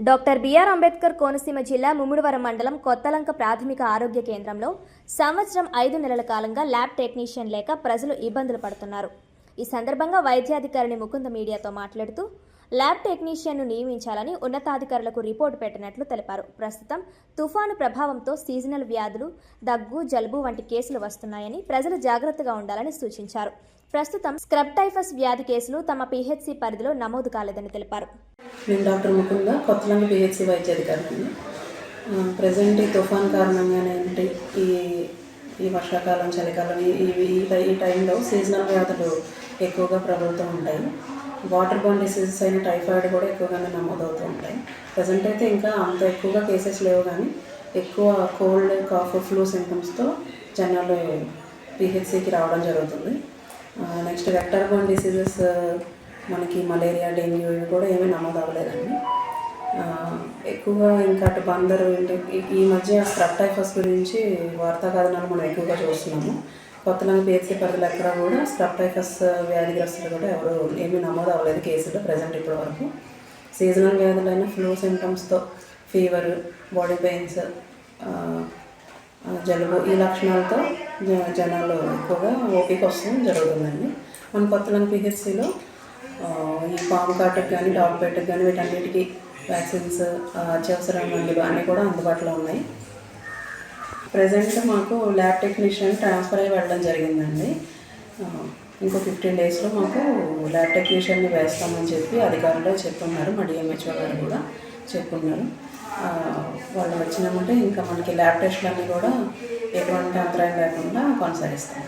Doctor BR Ambedkar Konaseema జిల్లా ముమ్మిడివరం మండలం కొత్తలంక ప్రాథమిక ఆరోగ్య కేంద్రంలో సంవత్సరం 5 నెలల కాలంగా ల్యాబ్ టెక్నీషియన్ లేక ప్రజలు ఇబ్బందులు పడుతున్నారు. ఈ సందర్భంగా వైద్యాధికారిని ముకుంద మీడియాతో మాట్లాడుతూ ల్యాబ్ టెక్నీషియన్ను నియమించాలని ఉన్నతాధికారులకు రిపోర్టు పెట్టినట్లు తెలిపారు. ప్రస్తుతం తుఫాను ప్రభావంతో సీజనల్ వ్యాధులు, దగ్గు, జలుబు వంటి కేసులు వస్తున్నాయని ప్రజలు జాగ్రత్తగా ఉండాలని సూచించారు. ప్రస్తుతం స్క్రబ్ టైఫస్ వ్యాధి కేసులు తమ పిహెచ్సి పరిధిలో నమోదు కాలేదని తెలిపారు. నేను డాక్టర్ ముకుంద కొత్తలంక పిహెచ్సి వైద్యాధికారిని. ప్రజెంట్ ఈ తుఫాన్ కారణంగానే ఈ వర్షాకాలం, చలికాలం ఈ టైంలో సీజనల్ వ్యాధులు ఎక్కువగా ప్రబలుతూ ఉంటాయి. వాటర్ బోర్న్ డిసీజెస్ అయిన టైఫాయిడ్ కూడా ఎక్కువగానే నమోదవుతూ ఉంటాయి. ప్రజెంట్ అయితే ఇంకా అంత ఎక్కువగా కేసెస్ లేవు, కానీ ఎక్కువ కోల్డ్, కాఫ్, ఫ్లూ సింటమ్స్తో జనాలు పిహెచ్సికి రావడం జరుగుతుంది. నెక్స్ట్ వెక్టర్ బోర్న్ డిసీజెస్ మనకి మలేరియా, డెంగ్యూ ఇవి కూడా ఏమీ నమోదు అవ్వలేదండి. ఎక్కువగా ఇంకా అటు బందరు ఈ మధ్య స్క్రబ్ టైఫస్ గురించి వార్తా కథనాలు మనం ఎక్కువగా చూస్తున్నాము. కొత్తలంక పిహెచ్సి పరిధిలో ఎక్కడ కూడా స్క్రబ్ టైఫస్ వ్యాధిగ్రస్తులు కూడా ఎవరు ఏమీ నమోదు అవ్వలేదు కేసులు ప్రజెంట్ ఇప్పటి వరకు. సీజనల్ వ్యాధులైన ఫ్లూ సింటమ్స్తో ఫీవర్, బాడీ పెయిన్స్, జలుబు ఈ లక్షణాలతో జనాలు ఎక్కువగా ఓపీకి వస్తూ జరుగుతుందండి. మన కొత్తలంక పిహెచ్సిలో ఈ పాము కాటుకు కానీ, డాగ్ బైట్కి కానీ వీటన్నిటికీ వ్యాక్సిన్స్, అత్యవసర మందులు అన్నీ కూడా అందుబాటులో ఉన్నాయి. ప్రజెంట్ మాకు ల్యాబ్ టెక్నీషియన్ ట్రాన్స్ఫర్ అయ్యి వెళ్ళడం జరిగిందండి. ఇంకో 15 డేస్లో మాకు ల్యాబ్ టెక్నీషియన్ని వేస్తామని చెప్పి అధికారులు చెప్పున్నారు. మా డిఎంహెచ్ఓ గారు కూడా చెప్పున్నారు. వాళ్ళు వచ్చినామంటే ఇంకా మనకి ల్యాబ్ టెస్టులన్నీ కూడా ఎటువంటి అంతరాయం లేకుండా కొనసాగిస్తాం.